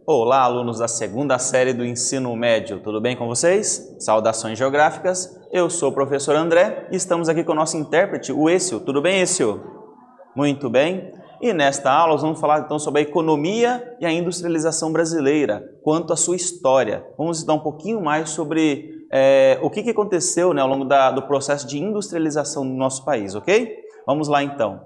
Olá, alunos da segunda série do ensino médio, tudo bem com vocês? Saudações geográficas, eu sou o professor André e estamos aqui com o nosso intérprete, o Écio. Tudo bem, Écio? Muito bem. E nesta aula nós vamos falar então sobre a economia e a industrialização brasileira, quanto à sua história. Vamos estudar um pouquinho mais sobre o que aconteceu, né, ao longo do processo de industrialização do nosso país, ok? Vamos lá então.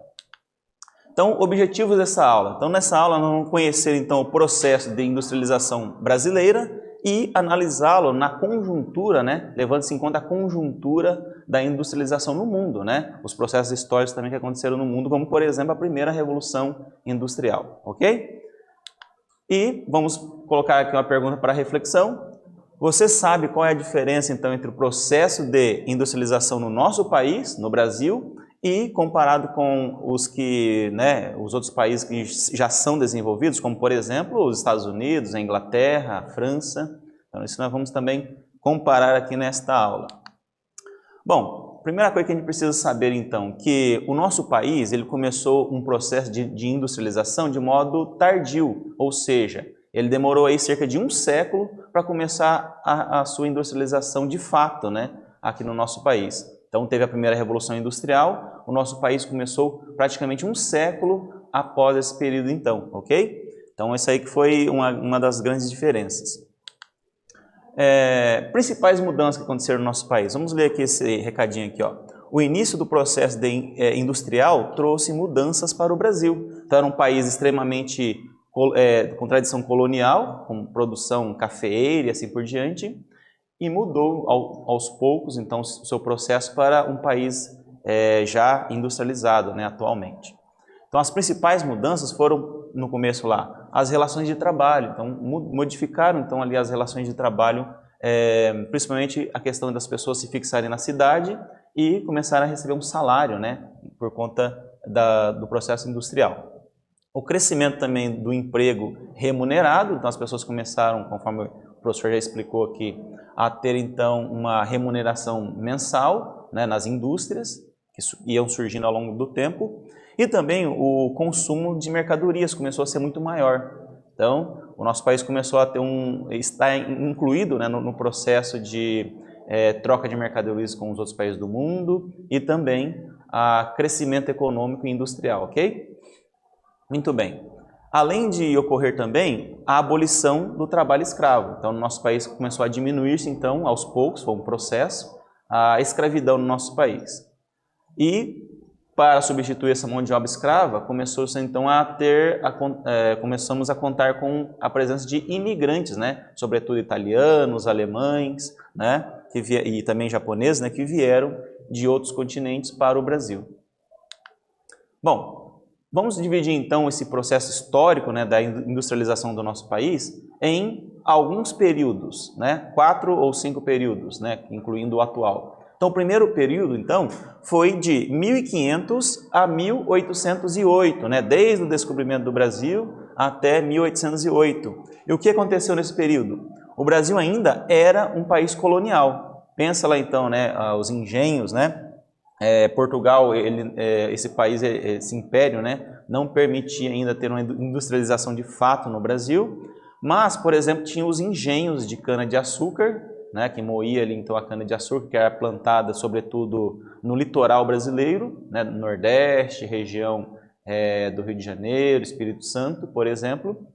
Então, objetivos dessa aula. Então, nessa aula nós vamos conhecer então o processo de industrialização brasileira e analisá-lo na conjuntura, né, levando-se em conta a conjuntura da industrialização no mundo, né, os processos históricos também que aconteceram no mundo, como por exemplo a primeira revolução industrial, ok? E vamos colocar aqui uma pergunta para reflexão. Você sabe qual é a diferença então entre o processo de industrialização no nosso país, no Brasil, e comparado com os outros países que já são desenvolvidos, como por exemplo os Estados Unidos, a Inglaterra, a França. Então isso nós vamos também comparar aqui nesta aula. Bom, primeira coisa que a gente precisa saber então, que o nosso país ele começou um processo de industrialização de modo tardio, ou seja, ele demorou aí cerca de um século para começar a sua industrialização de fato, né, aqui no nosso país. Então teve a primeira revolução industrial, o nosso país começou praticamente um século após esse período então, ok? Então essa aí que foi uma das grandes diferenças. Principais mudanças que aconteceram no nosso país. Vamos ler aqui esse recadinho aqui, ó. O início do processo industrial trouxe mudanças para o Brasil. Então era um país extremamente com tradição colonial, com produção cafeeira e assim por diante, e mudou aos poucos, então, o seu processo para um país já industrializado, né, atualmente. Então, as principais mudanças foram, no começo lá, as relações de trabalho. Então, modificaram, então, ali as relações de trabalho, principalmente a questão das pessoas se fixarem na cidade e começarem a receber um salário, né, por conta do processo industrial. O crescimento também do emprego remunerado, então as pessoas começaram, conforme o professor já explicou aqui, a ter então uma remuneração mensal, né, nas indústrias, que iam surgindo ao longo do tempo, e também o consumo de mercadorias começou a ser muito maior. Então, o nosso país começou a estar incluído, né, no processo de troca de mercadorias com os outros países do mundo e também a crescimento econômico e industrial, ok? Muito bem. Além de ocorrer também a abolição do trabalho escravo. Então, no nosso país começou a diminuir-se, então, aos poucos, foi um processo, a escravidão no nosso país. E, para substituir essa mão de obra escrava, começou-se, então, começamos a contar com a presença de imigrantes, né? Sobretudo italianos, alemães, né? E também japoneses, né? Que vieram de outros continentes para o Brasil. Bom, vamos dividir então esse processo histórico, né, da industrialização do nosso país em alguns períodos, né, 4 ou 5 períodos, né, incluindo o atual. Então o primeiro período então foi de 1500 a 1808, né, desde o descobrimento do Brasil até 1808. E o que aconteceu nesse período? O Brasil ainda era um país colonial. Pensa lá então, né, os engenhos, né? Portugal, esse país, esse império, né, não permitia ainda ter uma industrialização de fato no Brasil, mas, por exemplo, tinha os engenhos de cana-de-açúcar, né, que moía ali então a cana-de-açúcar, que era plantada sobretudo no litoral brasileiro, né, no Nordeste, região do Rio de Janeiro, Espírito Santo, por exemplo,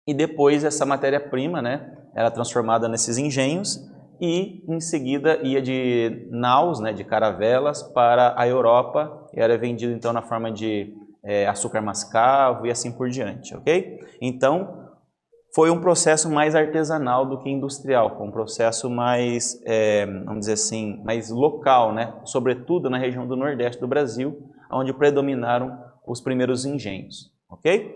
e depois essa matéria-prima, né, era transformada nesses engenhos, e em seguida ia de naus, né, de caravelas, para a Europa e era vendido então na forma de açúcar mascavo e assim por diante, ok? Então foi um processo mais artesanal do que industrial, um processo mais, vamos dizer assim, mais local, né, sobretudo na região do Nordeste do Brasil, onde predominaram os primeiros engenhos, ok?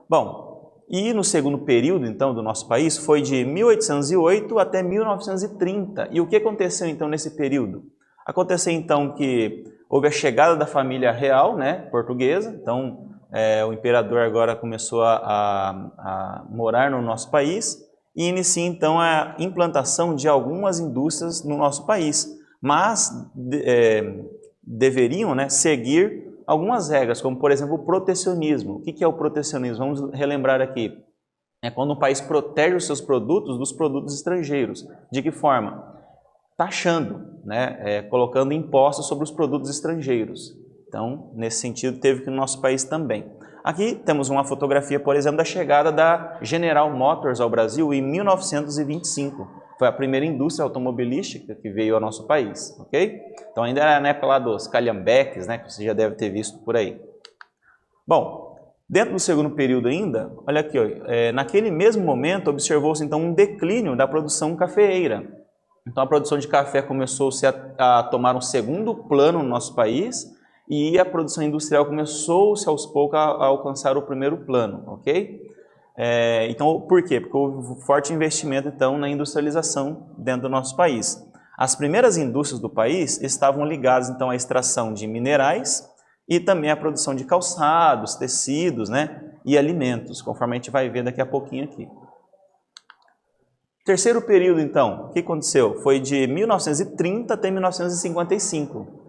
Bom, e no segundo período, então, do nosso país, foi de 1808 até 1930. E o que aconteceu, então, nesse período? Aconteceu, então, que houve a chegada da família real, né, portuguesa. Então, o imperador agora começou a morar no nosso país e inicia, então, a implantação de algumas indústrias no nosso país. Mas deveriam, né, seguir algumas regras, como por exemplo o protecionismo. O que é o protecionismo? Vamos relembrar aqui. é quando um país protege os seus produtos dos produtos estrangeiros. De que forma? Taxando, né? Colocando impostos sobre os produtos estrangeiros. Então, nesse sentido, teve que no nosso país também. Aqui temos uma fotografia, por exemplo, da chegada da General Motors ao Brasil em 1925. Foi a primeira indústria automobilística que veio ao nosso país, ok? Então ainda era na época lá dos calhambeques, né, que você já deve ter visto por aí. Bom, dentro do segundo período ainda, olha aqui, ó, naquele mesmo momento observou-se então um declínio da produção cafeeira. Então a produção de café começou-se a tomar um segundo plano no nosso país, e a produção industrial começou-se aos poucos a alcançar o primeiro plano, ok? Então, por quê? Porque houve um forte investimento então na industrialização dentro do nosso país. As primeiras indústrias do país estavam ligadas então à extração de minerais e também à produção de calçados, tecidos, né, e alimentos, conforme a gente vai ver daqui a pouquinho aqui. Terceiro período então, o que aconteceu? Foi de 1930 até 1955.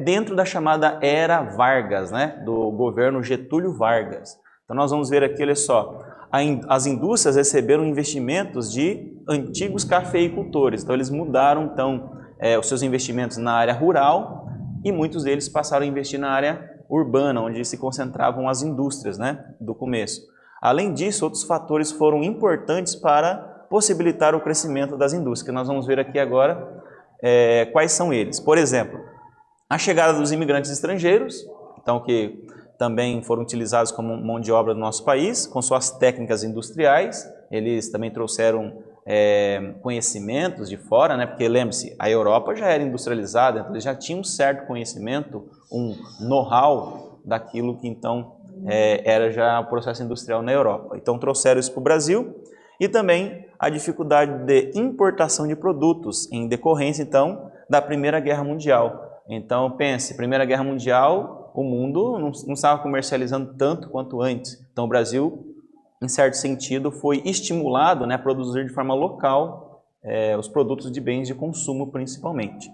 Dentro da chamada Era Vargas, né, do governo Getúlio Vargas. Então nós vamos ver aqui, olha só, as indústrias receberam investimentos de antigos cafeicultores. Então eles mudaram então, os seus investimentos na área rural e muitos deles passaram a investir na área urbana, onde se concentravam as indústrias, né, do começo. Além disso, outros fatores foram importantes para possibilitar o crescimento das indústrias, que nós vamos ver aqui agora quais são eles. Por exemplo, a chegada dos imigrantes estrangeiros, então que também foram utilizados como mão de obra do nosso país, com suas técnicas industriais. Eles também trouxeram conhecimentos de fora, né? Porque lembre-se, a Europa já era industrializada, então eles já tinham um certo conhecimento, um know-how daquilo que então era já o processo industrial na Europa. Então trouxeram isso para o Brasil, e também a dificuldade de importação de produtos em decorrência então da Primeira Guerra Mundial. Então pense, Primeira Guerra Mundial, o mundo não estava comercializando tanto quanto antes. Então o Brasil, em certo sentido, foi estimulado, né, a produzir de forma local os produtos de bens de consumo principalmente.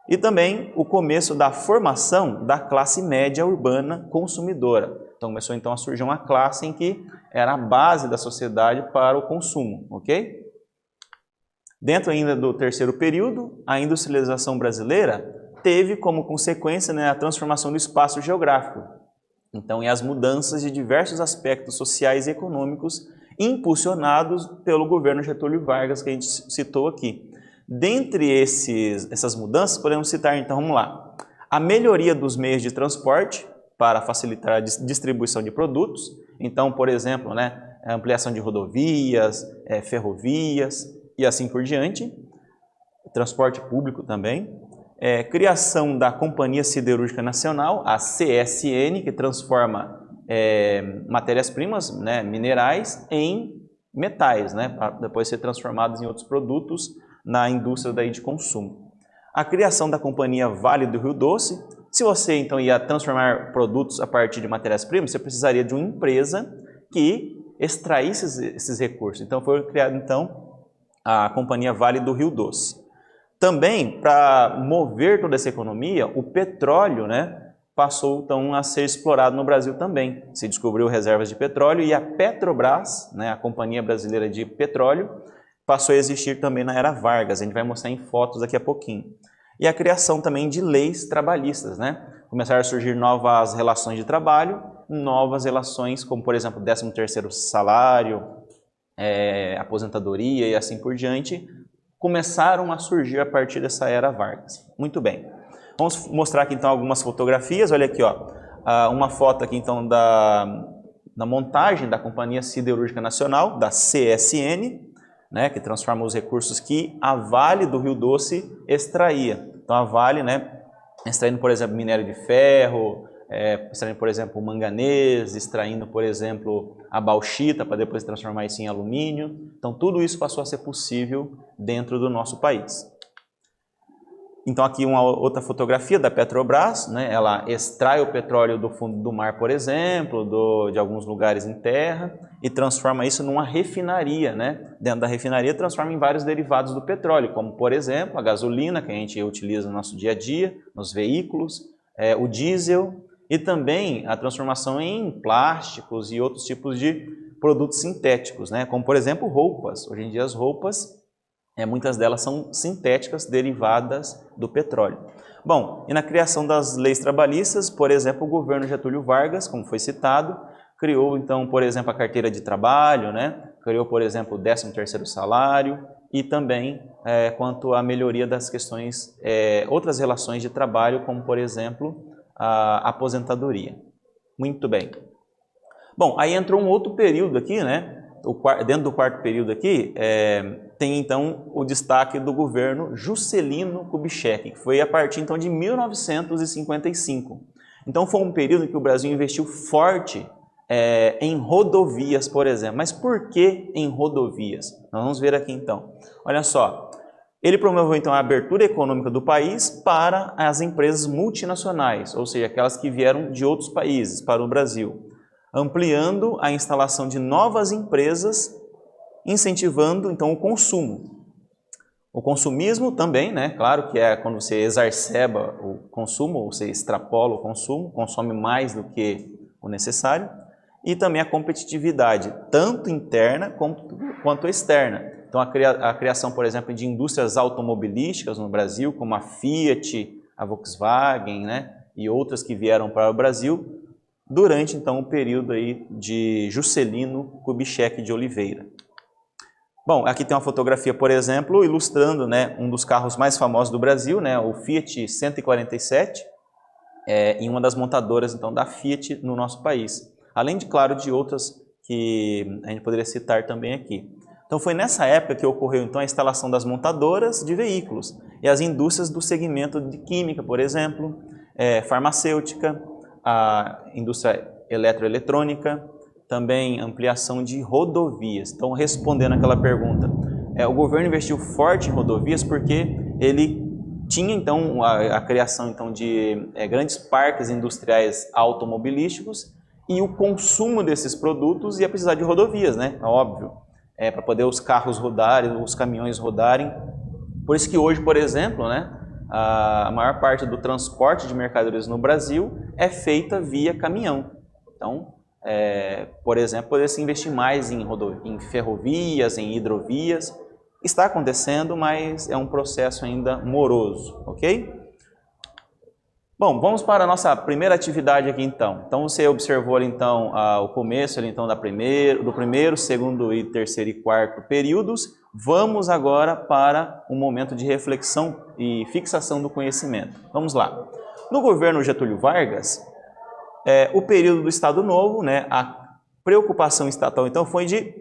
E também o começo da formação da classe média urbana consumidora. Então começou então a surgir uma classe em que era a base da sociedade para o consumo, ok? Dentro ainda do terceiro período, a industrialização brasileira teve como consequência, né, a transformação do espaço geográfico. Então, e as mudanças de diversos aspectos sociais e econômicos impulsionados pelo governo Getúlio Vargas, que a gente citou aqui. Dentre essas mudanças, podemos citar, então, vamos lá, a melhoria dos meios de transporte para facilitar a distribuição de produtos. Então, por exemplo, né, a ampliação de rodovias, ferrovias e assim por diante. Transporte público também. Criação da Companhia Siderúrgica Nacional, a CSN, que transforma matérias-primas, né, minerais, em metais, né, para depois ser transformados em outros produtos na indústria daí de consumo. A criação da Companhia Vale do Rio Doce. Se você então ia transformar produtos a partir de matérias-primas, você precisaria de uma empresa que extraísse esses recursos. Então foi criada então a Companhia Vale do Rio Doce. Também, para mover toda essa economia, o petróleo, né, passou então a ser explorado no Brasil também. Se descobriu reservas de petróleo e a Petrobras, né, a Companhia Brasileira de Petróleo, passou a existir também na Era Vargas. A gente vai mostrar em fotos daqui a pouquinho. E a criação também de leis trabalhistas, né? Começaram a surgir novas relações de trabalho, novas relações como, por exemplo, 13º salário, aposentadoria e assim por diante, começaram a surgir a partir dessa Era Vargas. Muito bem. Vamos mostrar aqui então algumas fotografias. Olha aqui, ó, uma foto aqui então da montagem da Companhia Siderúrgica Nacional, da CSN, né, que transforma os recursos que a Vale do Rio Doce extraía. Então a Vale, né, extraindo, por exemplo, minério de ferro, extraindo, por exemplo, o manganês, extraindo, por exemplo, a bauxita para depois transformar isso em alumínio. Então tudo isso passou a ser possível dentro do nosso país. Então aqui uma outra fotografia da Petrobras, né? Ela extrai o petróleo do fundo do mar, por exemplo, de alguns lugares em terra e transforma isso numa refinaria, né? Dentro da refinaria transforma em vários derivados do petróleo, como por exemplo a gasolina que a gente utiliza no nosso dia a dia, nos veículos, o diesel e também a transformação em plásticos e outros tipos de produtos sintéticos, né? Como por exemplo roupas. Hoje em dia as roupas, muitas delas são sintéticas, derivadas do petróleo. Bom, e na criação das leis trabalhistas, por exemplo, o governo Getúlio Vargas, como foi citado, criou então, por exemplo, a carteira de trabalho, né? Criou, por exemplo, o 13º salário e também quanto à melhoria das questões, outras relações de trabalho, como por exemplo, a aposentadoria. Muito bem. Bom, aí entrou um outro período aqui, né? Dentro do quarto período aqui, tem então o destaque do governo Juscelino Kubitschek, que foi a partir então de 1955. Então foi um período em que o Brasil investiu forte em rodovias, por exemplo. Mas por que em rodovias? Nós vamos ver aqui então. Olha só, ele promoveu então a abertura econômica do país para as empresas multinacionais, ou seja, aquelas que vieram de outros países para o Brasil, ampliando a instalação de novas empresas, incentivando então o consumo. O consumismo também, né? Claro que é quando você exacerba o consumo, você extrapola o consumo, consome mais do que o necessário, e também a competitividade, tanto interna quanto externa. Então a criação, por exemplo, de indústrias automobilísticas no Brasil, como a Fiat, a Volkswagen, né? E outras que vieram para o Brasil, durante então o período aí de Juscelino Kubitschek de Oliveira. Bom, aqui tem uma fotografia, por exemplo, ilustrando, né, um dos carros mais famosos do Brasil, né, o Fiat 147, em uma das montadoras então da Fiat no nosso país. Além de, claro, de outras que a gente poderia citar também aqui. Então foi nessa época que ocorreu então a instalação das montadoras de veículos e as indústrias do segmento de química, por exemplo, farmacêutica, a indústria eletroeletrônica, também ampliação de rodovias. Então, respondendo aquela pergunta, o governo investiu forte em rodovias porque ele tinha então a criação então de grandes parques industriais automobilísticos e o consumo desses produtos ia precisar de rodovias, né? Óbvio, para poder os carros rodarem, os caminhões rodarem. Por isso que hoje, por exemplo, né, a maior parte do transporte de mercadorias no Brasil é feita via caminhão. Então, por exemplo, poderia-se investir mais em ferrovias, em hidrovias. Está acontecendo, mas é um processo ainda moroso, ok? Bom, vamos para a nossa primeira atividade aqui então. Então você observou ali, então o começo ali, então, do primeiro, segundo e terceiro e quarto períodos. Vamos agora para um momento de reflexão e fixação do conhecimento. Vamos lá. No governo Getúlio Vargas, o período do Estado Novo, né, a preocupação estatal então foi de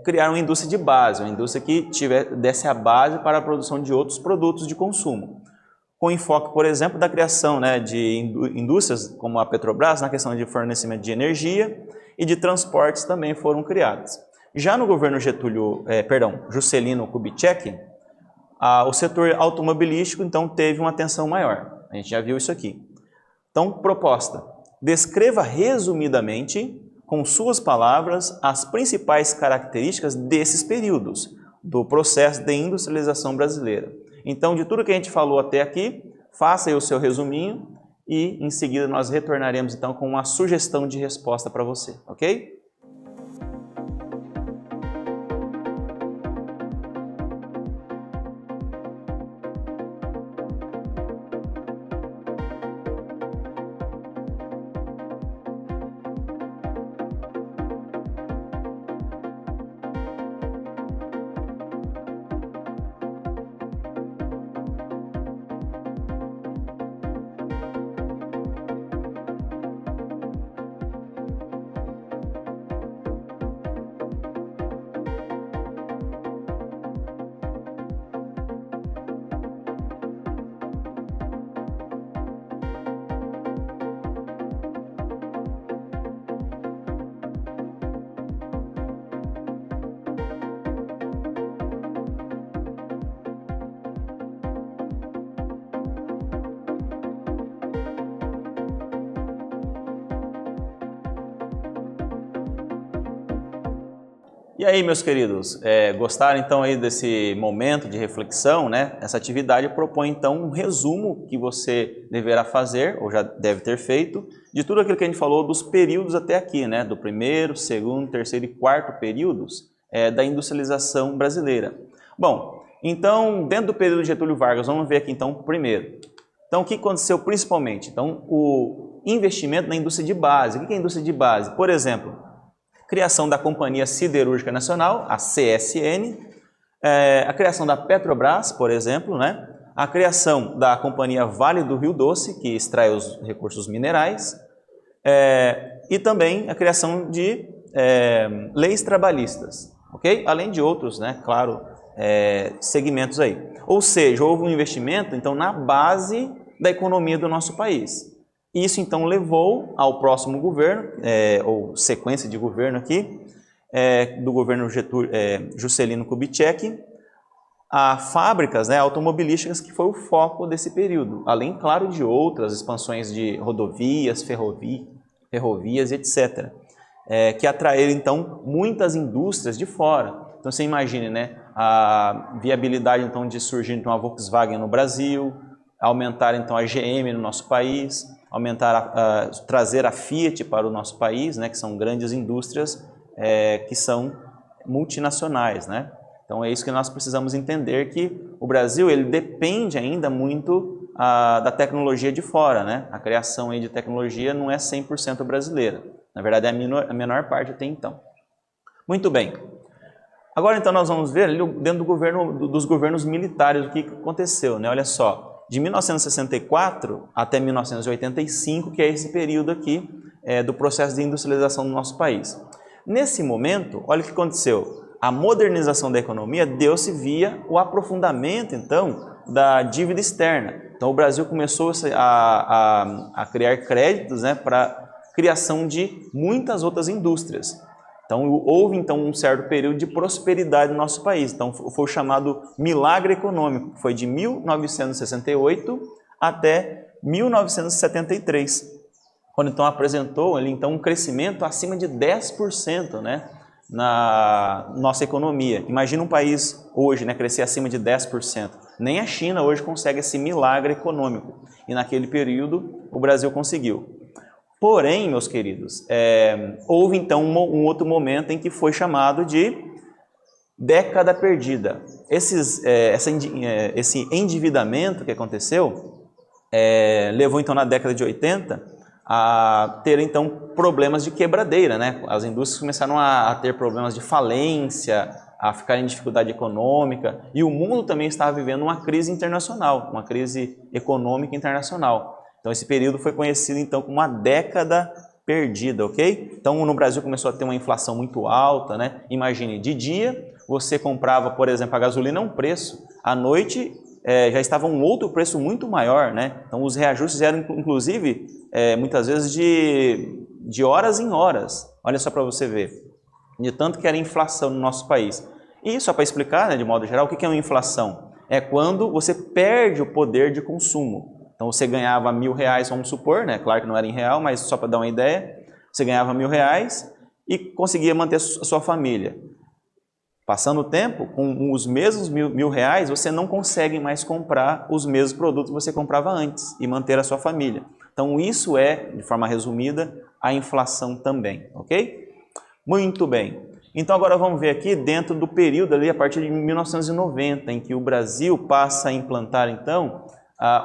criar uma indústria de base, uma indústria que desse a base para a produção de outros produtos de consumo. Com enfoque, por exemplo, da criação, né, de indústrias como a Petrobras, na questão de fornecimento de energia e de transportes também foram criadas. Já no governo Juscelino Kubitschek, o setor automobilístico então teve uma atenção maior. A gente já viu isso aqui. Então, proposta: descreva resumidamente, com suas palavras, as principais características desses períodos do processo de industrialização brasileira. Então, de tudo que a gente falou até aqui, faça aí o seu resuminho e em seguida nós retornaremos então com uma sugestão de resposta para você, ok? E aí, meus queridos, gostaram então aí desse momento de reflexão, né? Essa atividade propõe então um resumo que você deverá fazer, ou já deve ter feito, de tudo aquilo que a gente falou dos períodos até aqui, né? Do primeiro, segundo, terceiro e quarto períodos da industrialização brasileira. Bom, então, dentro do período de Getúlio Vargas, vamos ver aqui então primeiro. Então, o que aconteceu principalmente? Então, o investimento na indústria de base. O que é indústria de base? Por exemplo, criação da Companhia Siderúrgica Nacional, a CSN, a criação da Petrobras, por exemplo, né? A criação da Companhia Vale do Rio Doce, que extrai os recursos minerais, e também a criação de leis trabalhistas, ok? Além de outros, né? Claro, segmentos aí. Ou seja, houve um investimento, então, na base da economia do nosso país. Isso, então, levou ao próximo governo, ou sequência de governo aqui, do governo Juscelino Kubitschek, a fábricas, né, automobilísticas, que foi o foco desse período, além, claro, de outras expansões de rodovias, ferrovias, etc., que atraíram, então, muitas indústrias de fora. Então, você imagine, né, a viabilidade, então, de surgir então, a Volkswagen no Brasil, aumentar, então, a GM no nosso país, trazer a Fiat para o nosso país, né, que são grandes indústrias que são multinacionais, né? Então é isso que nós precisamos entender, que o Brasil ele depende ainda muito da tecnologia de fora, né? A criação aí de tecnologia não é 100% brasileira, na verdade é a menor parte até então. Muito bem. Agora então nós vamos ver ali dentro dos governos militares o que aconteceu, né? Olha só. De 1964 até 1985, que é esse período aqui do processo de industrialização do nosso país. Nesse momento, olha o que aconteceu. A modernização da economia deu-se via o aprofundamento, então, da dívida externa. Então, o Brasil começou a criar créditos, né, para criação de muitas outras indústrias. Então, houve então um certo período de prosperidade no nosso país. Então, foi o chamado milagre econômico, que foi de 1968 até 1973, quando então apresentou ali, então, um crescimento acima de 10%, né, na nossa economia. Imagina um país hoje, né, crescer acima de 10%. Nem a China hoje consegue esse milagre econômico. E naquele período o Brasil conseguiu. Porém, meus queridos, houve então um outro momento em que foi chamado de década perdida. Esse endividamento que aconteceu levou então na década de 80 a ter então problemas de quebradeira, né? As indústrias começaram a ter problemas de falência, a ficar em dificuldade econômica, e o mundo também estava vivendo uma crise internacional, uma crise econômica internacional. Então esse período foi conhecido então como uma década perdida, ok? Então no Brasil começou a ter uma inflação muito alta, né? Imagine, de dia você comprava, por exemplo, a gasolina a um preço, à noite já estava um outro preço muito maior, né? Então os reajustes eram inclusive muitas vezes de horas em horas. Olha só para você ver, de tanto que era inflação no nosso país. E só para explicar, né, de modo geral, o que é uma inflação? É quando você perde o poder de consumo. Então você ganhava R$1.000, vamos supor, né? Claro que não era em real, mas só para dar uma ideia, você ganhava R$1.000 e conseguia manter a sua família. Passando o tempo, com os mesmos R$1.000, você não consegue mais comprar os mesmos produtos que você comprava antes e manter a sua família. Então isso de forma resumida, a inflação também, ok? Muito bem. Então agora vamos ver aqui dentro do período ali, a partir de 1990, em que o Brasil passa a implantar então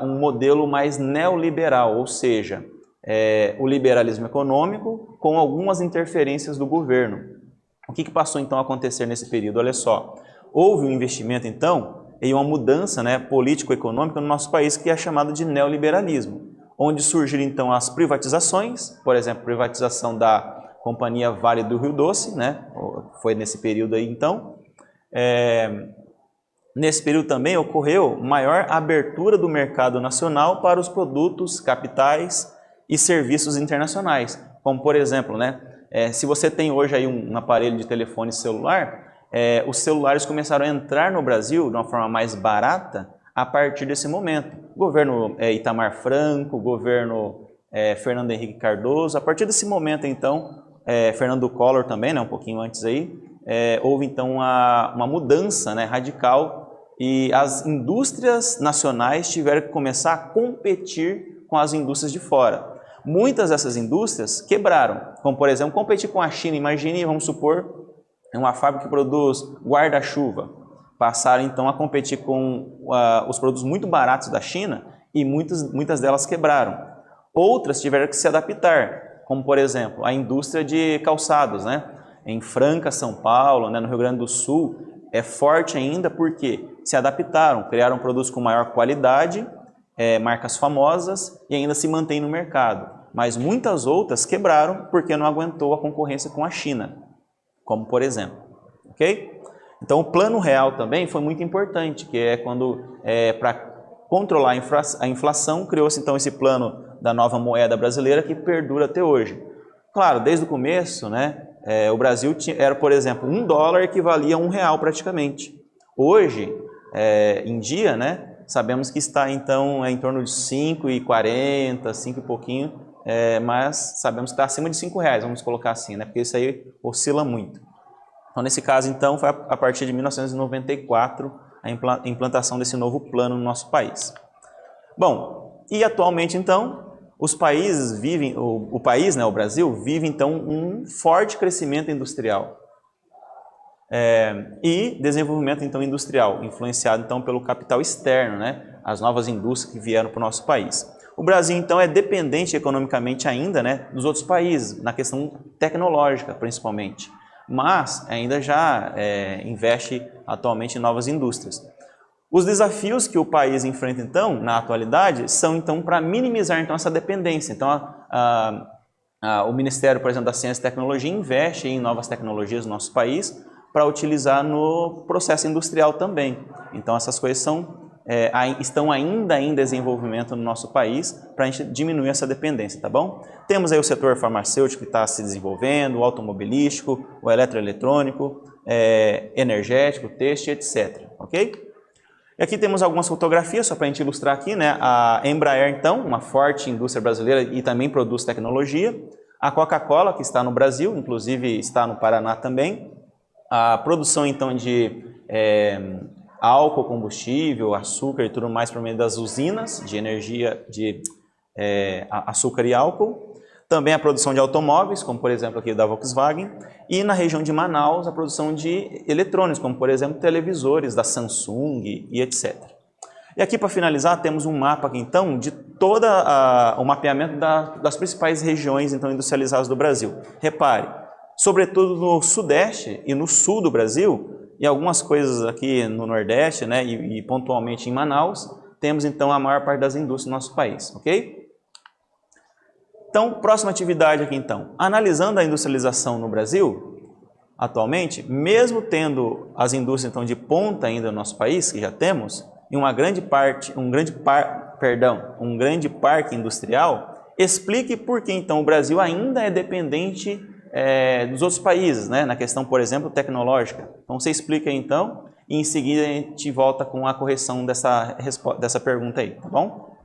um modelo mais neoliberal, ou seja, o liberalismo econômico com algumas interferências do governo. O que passou então a acontecer nesse período? Olha só, houve um investimento então em uma mudança, né, político-econômica no nosso país que é chamada de neoliberalismo, onde surgiram então as privatizações, por exemplo, privatização da Companhia Vale do Rio Doce, né, foi nesse período aí então. Nesse período também ocorreu maior abertura do mercado nacional para os produtos, capitais e serviços internacionais, como por exemplo, né, se você tem hoje aí um aparelho de telefone celular, os celulares começaram a entrar no Brasil de uma forma mais barata a partir desse momento. Governo Itamar Franco, governo Fernando Henrique Cardoso, a partir desse momento então, Fernando Collor também, né, um pouquinho antes aí, houve então uma mudança, né, radical, e as indústrias nacionais tiveram que começar a competir com as indústrias de fora. Muitas dessas indústrias quebraram, como por exemplo competir com a China. Imagine, vamos supor, uma fábrica que produz guarda-chuva. Passaram então a competir com os produtos muito baratos da China e muitas delas quebraram. Outras tiveram que se adaptar, como por exemplo a indústria de calçados, né? Em Franca, São Paulo, né, no Rio Grande do Sul, é forte ainda porque se adaptaram, criaram produtos com maior qualidade, marcas famosas e ainda se mantém no mercado. Mas muitas outras quebraram porque não aguentou a concorrência com a China, como por exemplo. Ok? Então o plano real também foi muito importante, que é quando, para controlar a inflação, criou-se então esse plano da nova moeda brasileira que perdura até hoje. Claro, desde o começo, né, o Brasil era, por exemplo, $1 equivalia a R$1 praticamente. Hoje, em dia, né, sabemos que está então em torno de 5,40, 5 e pouquinho, mas sabemos que está acima de R$5, vamos colocar assim, né, porque isso aí oscila muito. Então, nesse caso, então, foi a partir de 1994 a implantação desse novo plano no nosso país. Bom, e atualmente, então, os países vivem, o país, né, o Brasil, vive, então, um forte crescimento industrial e desenvolvimento, então, industrial, influenciado, então, pelo capital externo, né, as novas indústrias que vieram para o nosso país. O Brasil, então, é dependente economicamente ainda, né, dos outros países, na questão tecnológica, principalmente, mas ainda já investe atualmente em novas indústrias. Os desafios que o país enfrenta, então, na atualidade, são, então, para minimizar, então, essa dependência. Então, o Ministério, por exemplo, da Ciência e Tecnologia investe em novas tecnologias no nosso país para utilizar no processo industrial também. Então, essas coisas estão ainda em desenvolvimento no nosso país para a gente diminuir essa dependência, tá bom? Temos aí o setor farmacêutico que está se desenvolvendo, o automobilístico, o eletroeletrônico, energético, têxtil, etc. Ok? E aqui temos algumas fotografias, só para a gente ilustrar aqui, né? A Embraer, então, uma forte indústria brasileira e também produz tecnologia. A Coca-Cola, que está no Brasil, inclusive está no Paraná também. A produção, então, de álcool, combustível, açúcar e tudo mais por meio das usinas de energia de açúcar e álcool. Também a produção de automóveis, como por exemplo aqui da Volkswagen, e na região de Manaus a produção de eletrônicos, como por exemplo televisores da Samsung e etc. E aqui para finalizar temos um mapa aqui então de todo o mapeamento das principais regiões então industrializadas do Brasil. Repare, sobretudo no sudeste e no sul do Brasil, e algumas coisas aqui no nordeste, né, e pontualmente em Manaus, temos então a maior parte das indústrias do nosso país, ok? Então, próxima atividade aqui então, analisando a industrialização no Brasil, atualmente, mesmo tendo as indústrias então de ponta ainda no nosso país, que já temos, e um grande parque industrial, explique por que então o Brasil ainda é dependente dos outros países, né, na questão, por exemplo, tecnológica. Então, você explica aí então, e em seguida a gente volta com a correção dessa pergunta aí, tá bom?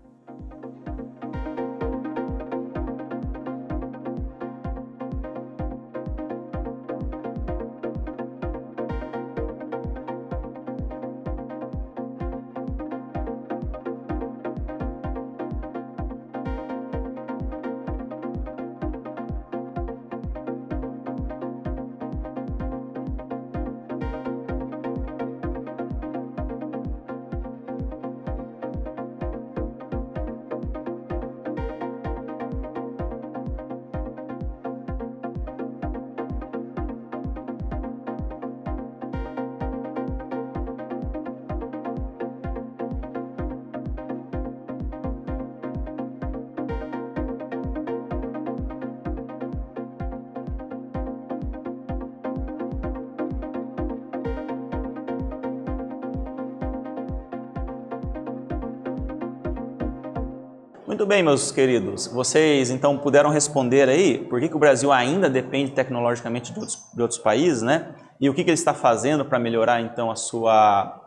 Muito bem, meus queridos, vocês então puderam responder aí por que o Brasil ainda depende tecnologicamente de outros países, né? E o que ele está fazendo para melhorar então a sua,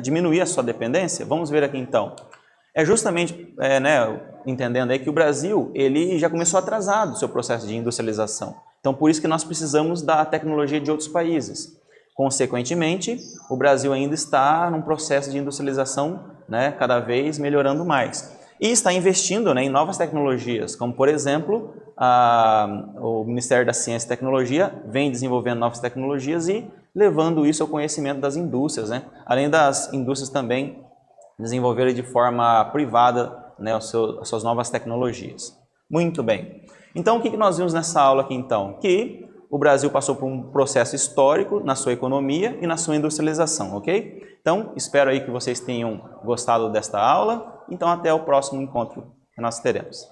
diminuir a sua dependência? Vamos ver aqui então. É justamente, entendendo aí que o Brasil ele já começou atrasado o seu processo de industrialização. Então, por isso que nós precisamos da tecnologia de outros países. Consequentemente, o Brasil ainda está num processo de industrialização, né, cada vez melhorando mais. E está investindo, né, em novas tecnologias, como, por exemplo, o Ministério da Ciência e Tecnologia vem desenvolvendo novas tecnologias e levando isso ao conhecimento das indústrias, né? Além das indústrias também desenvolverem de forma privada, né, as suas novas tecnologias. Muito bem. Então, o que nós vimos nessa aula aqui, então? Que o Brasil passou por um processo histórico na sua economia e na sua industrialização, ok? Então, espero aí que vocês tenham gostado desta aula. Então, até o próximo encontro que nós teremos.